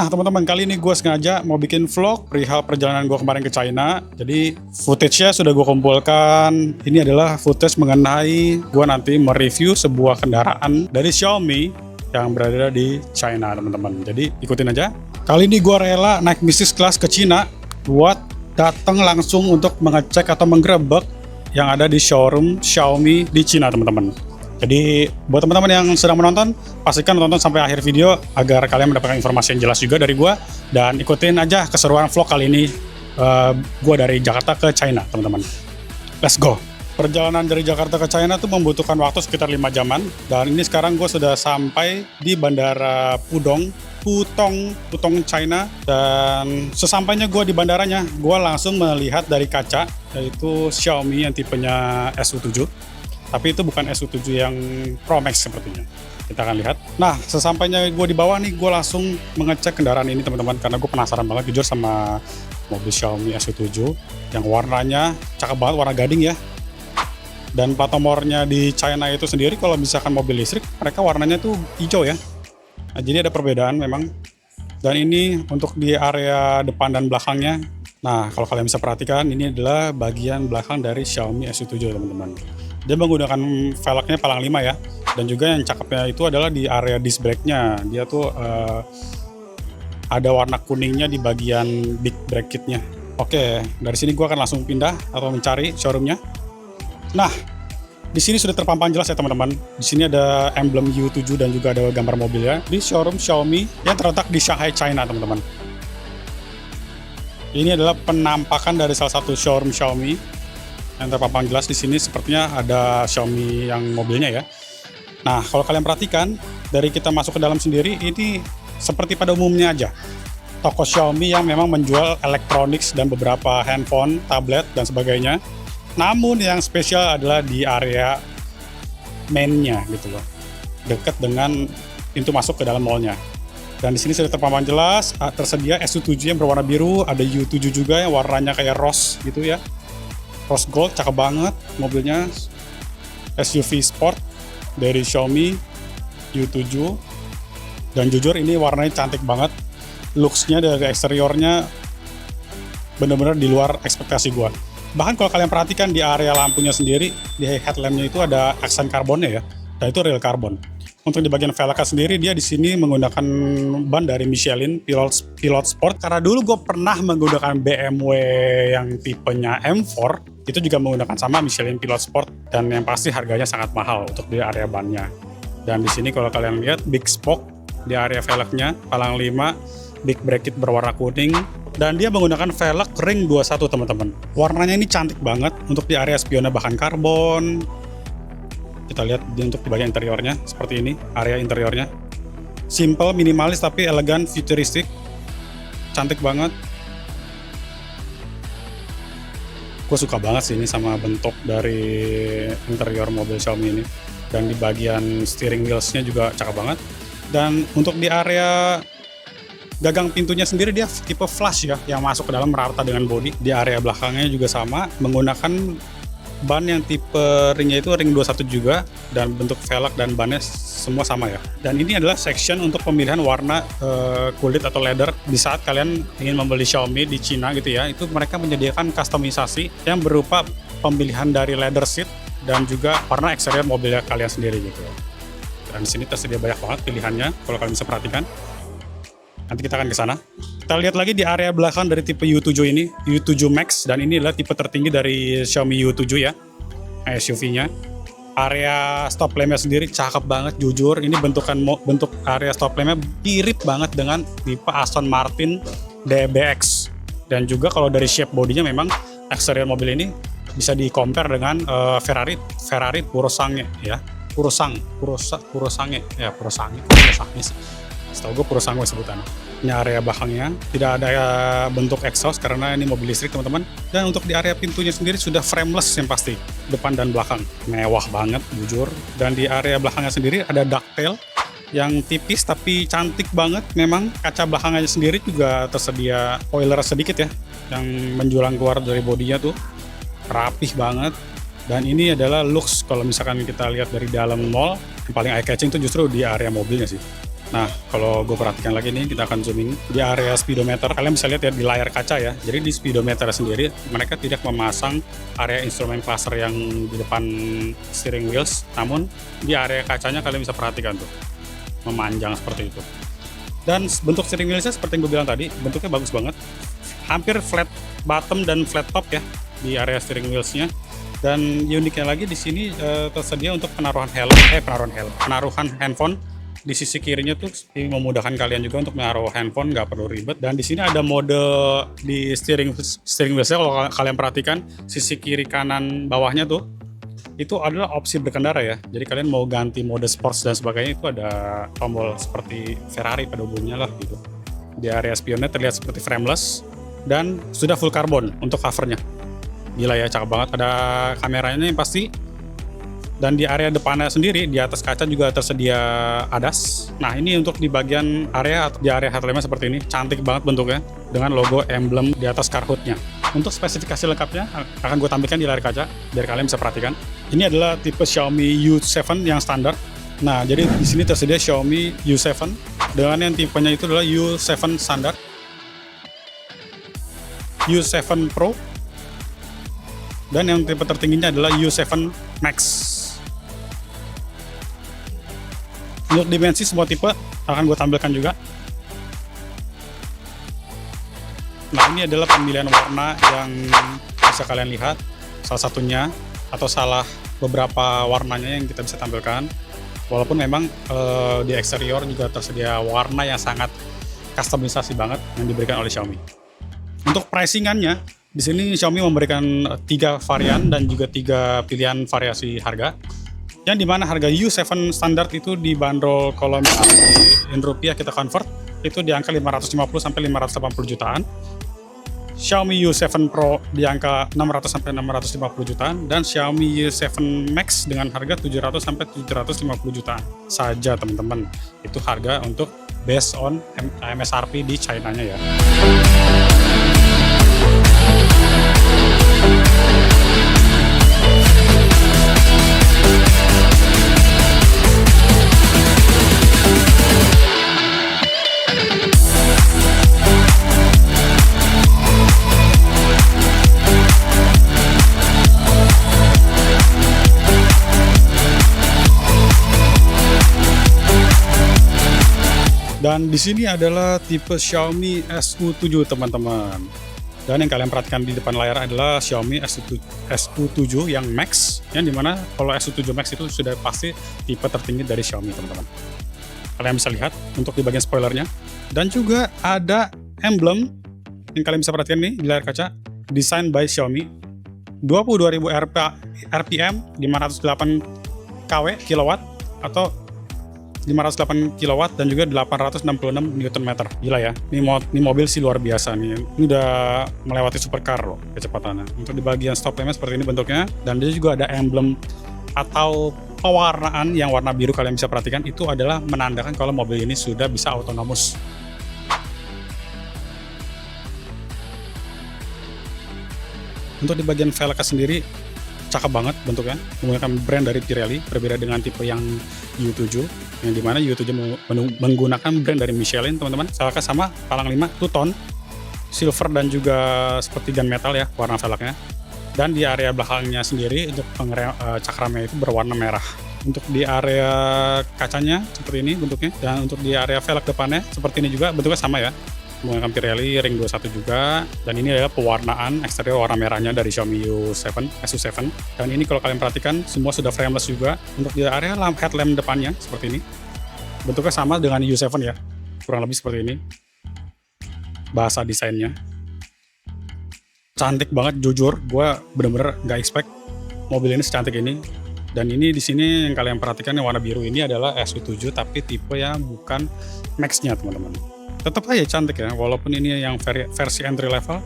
Nah teman-teman, kali ini gue sengaja mau bikin vlog perihal perjalanan gue kemarin ke China. Jadi footage-nya sudah gue kumpulkan. Ini adalah footage mengenai gue nanti mereview sebuah kendaraan dari Xiaomi yang berada di China teman-teman. Jadi ikutin aja. Kali ini gue rela naik bisnis kelas ke China buat datang langsung untuk mengecek atau menggerebek yang ada di showroom Xiaomi di China teman-teman. Jadi buat teman-teman yang sedang menonton, pastikan tonton sampai akhir video agar kalian mendapatkan informasi yang jelas juga dari gua, dan ikutin aja keseruan vlog kali ini gua dari Jakarta ke China teman-teman. Let's go. Perjalanan dari Jakarta ke China tuh membutuhkan waktu sekitar 5 jaman, dan ini sekarang gue sudah sampai di Bandara Pudong, China. Dan sesampainya gue di bandaranya, gue langsung melihat dari kaca, yaitu Xiaomi yang tipenya SU7. Tapi itu bukan SU7 yang Pro Max sepertinya. Kita akan lihat. Nah, sesampainya gue di bawah nih, gue langsung mengecek kendaraan ini teman-teman, karena gue penasaran banget jujur sama mobil Xiaomi SU7 yang warnanya cakep banget, warna gading ya. Dan plat nomornya di China itu sendiri, kalau misalkan mobil listrik, mereka warnanya tuh hijau ya. Nah, jadi ada perbedaan memang. Dan ini untuk di area depan dan belakangnya. Nah, kalau kalian bisa perhatikan, ini adalah bagian belakang dari Xiaomi SU7 teman-teman. Dia menggunakan velgnya palang 5 ya. Dan juga yang cakepnya itu adalah di area disc brake-nya. Dia tuh ada warna kuningnya di bagian big brake kit-nya. Oke, dari sini gua akan langsung pindah atau mencari showroom-nya. Nah, di sini sudah terpampang jelas ya teman-teman. Di sini ada emblem U7 dan juga ada gambar mobilnya di showroom Xiaomi yang terletak di Shanghai, China teman-teman. Ini adalah penampakan dari salah satu showroom Xiaomi yang terpampang jelas di sini. Sepertinya ada Xiaomi yang mobilnya ya. Nah, kalau kalian perhatikan dari kita masuk ke dalam sendiri, ini seperti pada umumnya aja. Toko Xiaomi yang memang menjual elektronik dan beberapa handphone, tablet dan sebagainya. Namun yang spesial adalah di area main-nya gitu loh, dekat dengan pintu masuk ke dalam mall-nya. Dan di sini sudah terpampang jelas tersedia SU7 yang berwarna biru, ada U7 juga yang warnanya kayak rose gitu ya. Rose gold, cakep banget mobilnya. SUV sport dari Xiaomi U7. Dan jujur ini warnanya cantik banget. Looks-nya dari eksteriornya benar-benar di luar ekspektasi gua. Bahkan kalau kalian perhatikan di area lampunya sendiri, di headlamp-nya itu ada aksen karbonnya ya, dan itu real karbon. Untuk di bagian velgnya sendiri, dia di sini menggunakan ban dari Michelin Pilot Sport. Karena dulu gue pernah menggunakan BMW yang tipenya M4, itu juga menggunakan sama Michelin Pilot Sport, dan yang pasti harganya sangat mahal untuk di area bannya. Dan di sini kalau kalian lihat big spoke di area velgnya, palang 5, big brake kit berwarna kuning. Dan dia menggunakan velg ring 21 teman-teman. Warnanya ini cantik banget. Untuk di area spionnya bahan karbon. Kita lihat untuk di bagian interiornya seperti ini, area interiornya. Simple, minimalis tapi elegan, futuristik. Cantik banget. Gue suka banget sih ini sama bentuk dari interior mobil Xiaomi ini. Dan di bagian steering wheels-nya juga cakep banget. Dan untuk di area gagang pintunya sendiri dia tipe flush ya, yang masuk ke dalam merata dengan bodi. Di area belakangnya juga sama, menggunakan ban yang tipe ringnya itu ring 21 juga, dan bentuk velg dan bannya semua sama ya. Dan ini adalah section untuk pemilihan warna kulit atau leather. Di saat kalian ingin membeli Xiaomi di Cina gitu ya, itu mereka menyediakan kustomisasi yang berupa pemilihan dari leather seat dan juga warna eksterior mobilnya kalian sendiri gitu. Dan di sini tersedia banyak banget pilihannya kalau kalian bisa perhatikan. Nanti kita akan ke sana. Kita lihat lagi di area belakang dari tipe U7 ini, U7 Max, dan ini adalah tipe tertinggi dari Xiaomi U7 ya, SUV-nya. Area stop lamp-nya sendiri cakep banget jujur. Ini bentuk area stop lamp-nya mirip banget dengan tipe Aston Martin DBX. Dan juga kalau dari shape bodinya memang eksterior mobil ini bisa di-compare dengan Ferrari Purosangue ya. Purosangue sih. Setahu gue Purosangue sebutannya. Ini area belakangnya tidak ada bentuk exhaust karena ini mobil listrik teman-teman. Dan untuk di area pintunya sendiri sudah frameless yang pasti, depan dan belakang. Mewah banget jujur. Dan di area belakangnya sendiri ada ducktail yang tipis tapi cantik banget. Memang kaca belakangnya sendiri juga tersedia spoiler sedikit ya, yang menjulang keluar dari bodinya tuh. Rapih banget. Dan ini adalah looks kalau misalkan kita lihat dari dalam mall, yang paling eye catching itu justru di area mobilnya sih. Nah, kalau gue perhatikan lagi nih, kita akan zooming di area speedometer. Kalian bisa lihat ya di layar kaca ya. Jadi di speedometer sendiri, mereka tidak memasang area instrumen cluster yang di depan steering wheels. Namun di area kacanya kalian bisa perhatikan tuh, memanjang seperti itu. Dan bentuk steering wheelsnya seperti yang gue bilang tadi, bentuknya bagus banget. Hampir flat bottom dan flat top ya di area steering wheelsnya. Dan uniknya lagi di sini tersedia untuk penaruhan handphone. Di sisi kirinya tuh memudahkan kalian juga untuk menaruh handphone, nggak perlu ribet. Dan di sini ada mode di steering wheelsnya, kalau kalian perhatikan sisi kiri kanan bawahnya tuh itu adalah opsi berkendara ya. Jadi kalian mau ganti mode sports dan sebagainya, itu ada tombol seperti Ferrari pada umumnya lah gitu. Di area spionnya terlihat seperti frameless dan sudah full carbon untuk covernya. Gila ya, cakep banget. Ada kameranya yang pasti. Dan di area depannya sendiri, di atas kaca juga tersedia ADAS. Nah, ini untuk di bagian area, di area headlampnya seperti ini. Cantik banget bentuknya, dengan logo emblem di atas car hood-nya. Untuk spesifikasi lengkapnya, akan gue tampilkan di layar kaca, biar kalian bisa perhatikan. Ini adalah tipe Xiaomi U7 yang standar. Nah, jadi di sini tersedia Xiaomi U7, dengan yang tipenya itu adalah U7 standar, U7 Pro, dan yang tipe tertingginya adalah U7 Max. Untuk dimensi semua tipe akan gue tampilkan juga. Nah, ini adalah pemilihan warna yang bisa kalian lihat. Salah satunya atau salah beberapa warnanya yang kita bisa tampilkan. Walaupun memang di eksterior juga tersedia warna yang sangat customisasi banget yang diberikan oleh Xiaomi. Untuk pricingannya, di sini Xiaomi memberikan 3 varian dan juga 3 pilihan variasi harga. Yang dimana harga U7 standar itu dibanderol, kalau in rupiah kita convert itu di angka 550 sampai 580 jutaan. Xiaomi U7 Pro di angka 600 sampai 650 jutaan, dan Xiaomi U7 Max dengan harga 700 sampai 750 jutaan saja teman-teman. Itu harga untuk based on MSRP di China-nya ya. Dan di sini adalah tipe Xiaomi SU7 teman-teman. Dan yang kalian perhatikan di depan layar adalah Xiaomi SU7 yang Max, yang dimana kalau SU7 Max itu sudah pasti tipe tertinggi dari Xiaomi teman-teman. Kalian bisa lihat untuk di bagian spoilernya. Dan juga ada emblem yang kalian bisa perhatikan nih di layar kaca, design by Xiaomi, 22.000 RPM, 508 kW atau 508 kW dan juga 866 Nm. Gila ya, ini mobil sih luar biasa nih. Ini udah melewati supercar loh kecepatannya. Untuk di bagian stop lampnya seperti ini bentuknya, dan dia juga ada emblem atau pewarnaan yang warna biru. Kalian bisa perhatikan, itu adalah menandakan kalau mobil ini sudah bisa autonomous. Untuk di bagian velgnya sendiri cakep banget bentuknya, menggunakan brand dari Pirelli, berbeda dengan tipe yang U7, yang dimana U7 menggunakan brand dari Michelin teman-teman. Velgnya sama, palang 5, two-tone, silver dan juga seperti gunmetal ya warna velgnya. Dan di area belakangnya sendiri untuk cakramnya itu berwarna merah. Untuk di area kacanya seperti ini bentuknya, dan untuk di area velg depannya seperti ini juga bentuknya sama ya, menggunakan Pirelli Ring 21 juga. Dan ini adalah pewarnaan eksterior warna merahnya dari Xiaomi SU7. Dan ini kalau kalian perhatikan semua sudah frameless juga. Untuk di area headlamp depannya seperti ini, bentuknya sama dengan U7 ya, kurang lebih seperti ini bahasa desainnya. Cantik banget, jujur gue bener-bener gak expect mobil ini secantik ini. Dan ini di sini yang kalian perhatikan yang warna biru ini adalah SU7, tapi tipe yang bukan Max-nya teman-teman. Tetap aja cantik ya, walaupun ini yang versi entry level.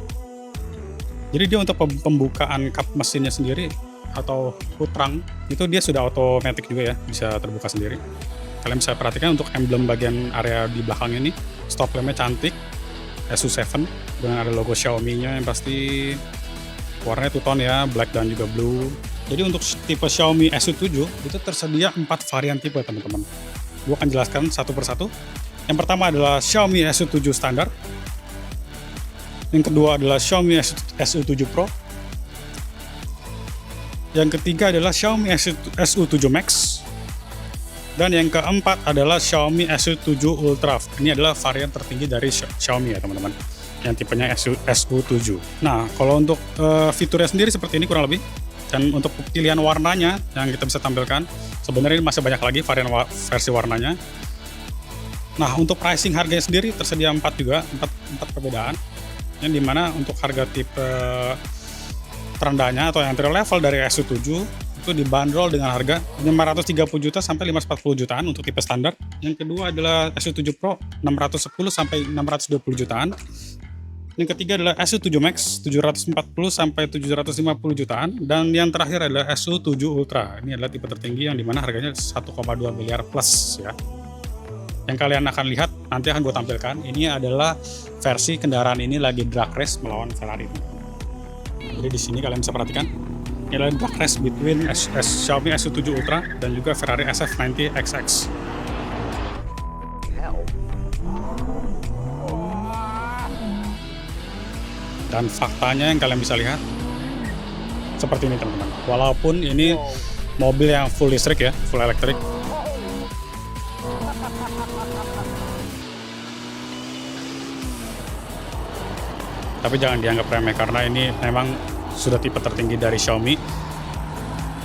Jadi dia untuk pembukaan kap mesinnya sendiri atau putrang itu dia sudah otomatis juga ya, bisa terbuka sendiri. Kalian bisa perhatikan untuk emblem bagian area di belakang ini, stop lampnya cantik, SU7 dengan ada logo Xiaomi-nya yang pasti warnanya two-tone ya, black dan juga blue. Jadi untuk tipe Xiaomi SU7 itu tersedia 4 varian tipe teman-teman. Gue akan jelaskan satu persatu. Yang pertama adalah Xiaomi SU7 standar. Yang kedua adalah Xiaomi SU7 Pro. Yang ketiga adalah Xiaomi SU7 Max. Dan yang keempat adalah Xiaomi SU7 Ultra. Ini adalah varian tertinggi dari Xiaomi ya teman-teman, yang tipenya SU7. Nah, kalau untuk fiturnya sendiri seperti ini kurang lebih. Dan untuk pilihan warnanya yang kita bisa tampilkan, sebenarnya masih banyak lagi varian versi warnanya. Nah, untuk pricing harganya sendiri tersedia 4 juga, 4 perbedaan. Yang dimana untuk harga tipe terendahnya atau yang entry level dari SU7 itu dibanderol dengan harga 530 juta sampai 540 jutaan untuk tipe standar. Yang kedua adalah SU7 Pro 610 sampai 620 jutaan. Yang ketiga adalah SU7 Max 740 sampai 750 jutaan, dan yang terakhir adalah SU7 Ultra. Ini adalah tipe tertinggi yang dimana harganya 1,2 miliar plus ya. Yang kalian akan lihat nanti akan gue tampilkan. Ini adalah versi kendaraan ini lagi drag race melawan Ferrari. Jadi di sini kalian bisa perhatikan ini adalah drag race between Xiaomi SU7 Ultra dan juga Ferrari SF90XX. Dan faktanya yang kalian bisa lihat seperti ini teman-teman. Walaupun ini mobil yang full listrik ya, full elektrik. Tapi jangan dianggap remeh karena ini memang sudah tipe tertinggi dari Xiaomi.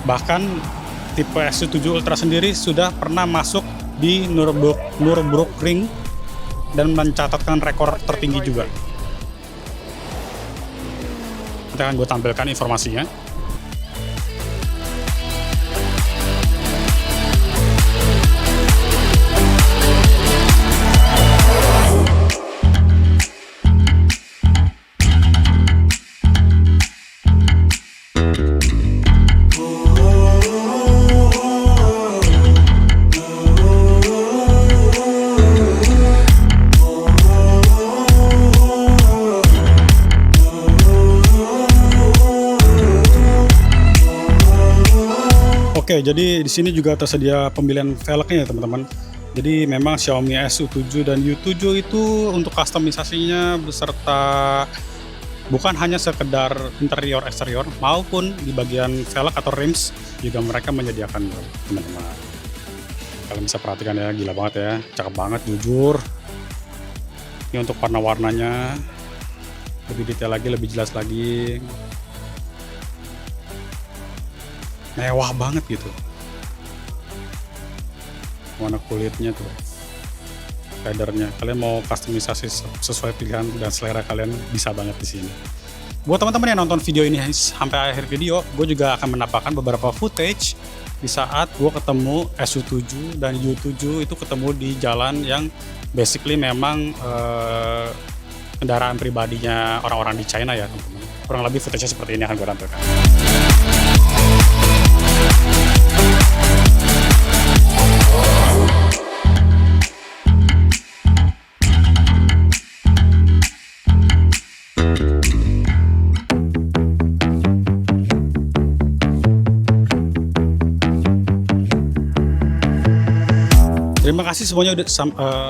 Bahkan tipe SU7 Ultra sendiri sudah pernah masuk di Nürburgring dan mencatatkan rekor tertinggi juga. Nanti akan gue tampilkan informasinya. Oke, jadi di sini juga tersedia pemilihan velgnya ya teman-teman. Jadi memang Xiaomi SU7 dan U7 itu untuk kustomisasinya beserta bukan hanya sekedar interior eksterior maupun di bagian velg atau rims juga mereka menyediakan teman-teman. Kalian bisa perhatikan ya, gila banget ya, cakep banget jujur. Ini untuk warna-warnanya lebih detail lagi, lebih jelas lagi. Mewah banget gitu. Warna kulitnya tuh, leathernya. Kalian mau customisasi sesuai pilihan dan selera kalian bisa banget di sini. Buat teman-teman yang nonton video ini sampai akhir video, gue juga akan menambahkan beberapa footage di saat gue ketemu SU7 dan U7 itu ketemu di jalan yang basically memang kendaraan pribadinya orang-orang di China ya teman-teman. Kurang lebih footage seperti ini akan gue tampilkan. Terima kasih semuanya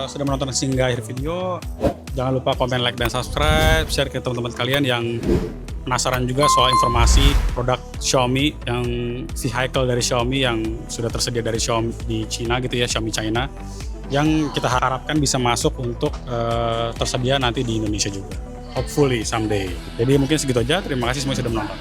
sudah menonton hingga akhir video. Jangan lupa komen, like, dan subscribe. Share ke teman-teman kalian yang penasaran juga soal informasi produk Xiaomi, yang vehicle dari Xiaomi yang sudah tersedia dari Xiaomi di Cina gitu ya, Xiaomi China, yang kita harapkan bisa masuk untuk tersedia nanti di Indonesia juga. Hopefully someday. Jadi mungkin segitu aja. Terima kasih semuanya sudah menonton.